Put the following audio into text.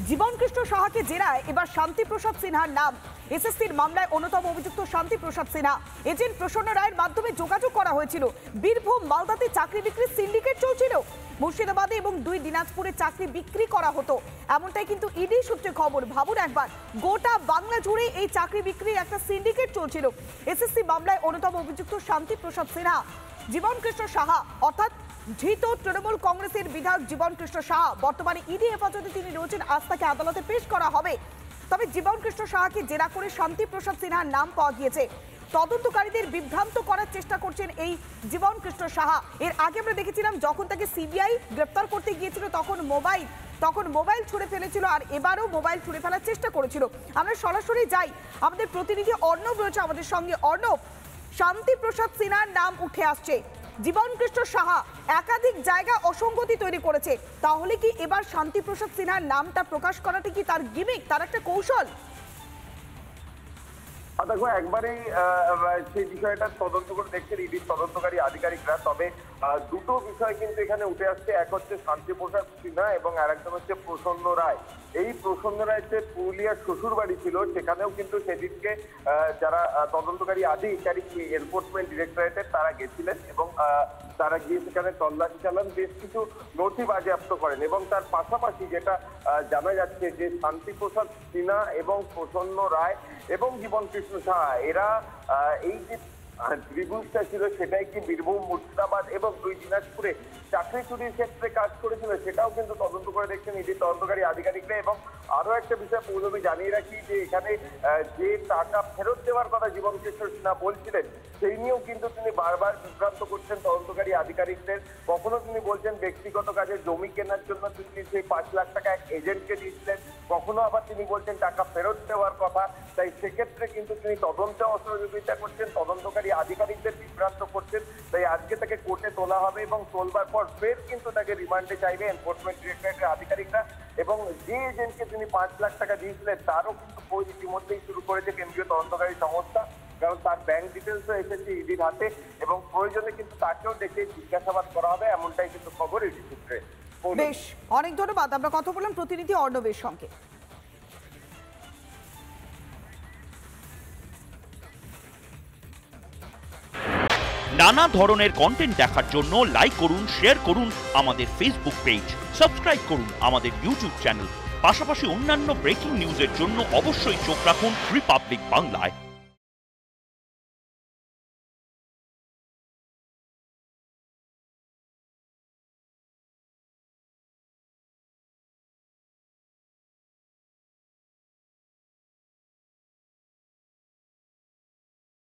জীবনকৃষ্ণ সাহাকে জেরায় এবার শান্তিপ্রসাদ সিনহার নাম। এসএসসির মামলায় অন্যতম অভিযুক্ত শান্তিপ্রসাদ সিনহা। এজেন্ট প্রসন্ন রায়ের মাধ্যমে যোগাযোগ করা হয়েছিল। বীরভূম মালদাতে চাকরি বিক্রির সিন্ডিকেট চলছিল। মুর্শিদাবাদে এবং 2 দিনাজপুরে চাকরি বিক্রি করা হতো, এমনটাই কিন্তু ইডি সূত্রে খবর। ভাবুন একবার, গোটা বাংলা জুড়ে এই চাকরি বিক্রির একটা সিন্ডিকেট চলছিল। এসএসসি মামলায় অন্যতম অভিযুক্ত শান্তিপ্রসাদ সিনহা। জীবনকৃষ্ণ সাহা অর্থাৎ ধৃত তৃণমূল কংগ্রেসের বিধায়ক জীবনকৃষ্ণ সাহা বর্তমানে ইডি হেফাজতে তিনি রয়েছেন। আজ তাকে আদালতে পেশ করা হবে। তবে জীবনকৃষ্ণ সাহাকে জেরা করে শান্তিপ্রসাদ সিনহার নাম পাওয়া গিয়েছে। তদন্তকারীদের বিভ্রান্ত করার চেষ্টা করছেন এই জীবনকৃষ্ণ সাহা। এর আগে আমরা দেখেছিলাম যখন তাকে সিবিআই গ্রেপ্তার করতে গিয়েছিল তখন মোবাইল ছুঁড়ে ফেলেছিল, আর এবারও মোবাইল ছুঁড়ে ফেলার চেষ্টা করেছিল। আমরা সরাসরি যাই, আমাদের প্রতিনিধি অর্ণব রয়েছে আমাদের সঙ্গে। অর্ণব, শান্তিপ্রসাদ সিনহার নাম উঠে আসছে। জীবনকৃষ্ণ সাহা একাধিক জায়গা অসঙ্গতি তৈরি করেছে, তাহলে কি এবার শান্তিপ্রসাদ সিনহার নামটা প্রকাশ করাটা কি তার গিমিক, তার একটা কৌশল? দেখো, একবারেই সেই বিষয়টা তদন্ত করে দেখছেন ইডির তদন্তকারী আধিকারিকরা। তবে দুটো বিষয় কিন্তু এখানে উঠে আসছে। এক হচ্ছে শান্তিপ্রসাদ সিনহা এবং আরেকটা হচ্ছে প্রসন্ন রায়। এই প্রসন্ন রায়ের যে পুরুলিয়ার শ্বশুর বাড়ি ছিল সেখানেও কিন্তু সেদিনকে যারা তদন্তকারী আধিকারিক এনফোর্সমেন্ট ডিরেক্টরেটের তারা গেছিলেন এবং তারা গিয়ে সেখানে তল্লাশি চালান, বেশ কিছু নথি বাজেয়াপ্ত করেন। এবং তার পাশাপাশি যেটা জানা যাচ্ছে যে শান্তিপ্রসাদ সিনহা এবং প্রসন্ন রায় এবং জীবনকৃষ্ণ সাহা এরা এই যে ত্রিভুজটা ছিল সেটাই কি বীরভূম, মুর্শিদাবাদ এবং 2 দিনাজপুরে চাকরি চুরির ক্ষেত্রে কাজ করেছিল, সেটাও কিন্তু তদন্ত করে দেখছেন ইডির তদন্তকারী আধিকারিকরা। এবং আরো একটা বিষয় পৌরবী জানিয়ে রাখি যে এখানে যে টাকা ফেরত দেওয়ার কথা জীবনকৃষ্ণ সিনহা বলছিলেন সেই নিয়েও কিন্তু তিনি বারবার বিভ্রান্ত করছেন তদন্তকারী আধিকারিকদের। কখনো তিনি বলছেন ব্যক্তিগত কাজে জমি কেনার জন্য তিনি সেই 5 লাখ টাকা এক এজেন্টকে দিয়েছিলেন, কখনো আবার তিনি বলছেন টাকা ফেরত দেওয়ার কথা। তাই সেক্ষেত্রে কিন্তু তিনি তদন্তে অসহযোগিতা করছেন, তদন্তকারী আধিকারিকদের বিভ্রান্ত করছেন। তাই আজকে তাকে কোর্টে তোলা হবে এবং তোলবার পর ফের কিন্তু তাকে রিমান্ডে চাইবে এনফোর্সমেন্ট ডিরেক্টরেটের আধিকারিকরা। এবং যে এজেন্টকে তিনি 5 লাখ টাকা দিয়েছিলেন তারও কিন্তু খোঁজ ইতিমধ্যেই শুরু করেছে কেন্দ্রীয় তদন্তকারী সংস্থা, কারণ তার ব্যাংক ডিটেলসও এসেছে ইডির হাতে এবং প্রয়োজনে কিন্তু তাকেও ডেকে জিজ্ঞাসাবাদ করা হবে, এমনটাই কিন্তু খবর ইডি সূত্রে। বেশ, অনেক ধন্যবাদ। আমরা কথা বললাম প্রতিনিধি অর্ণবের সঙ্গে। নানা ধরনের কন্টেন্ট দেখার জন্য লাইক করুন, শেয়ার করুন আমাদের ফেসবুক পেজ, সাবস্ক্রাইব করুন আমাদের ইউটিউব চ্যানেল। পাশাপাশি অন্যান্য ব্রেকিং নিউজের জন্য অবশ্যই চোখ রাখুন রিপাবলিক বাংলায়।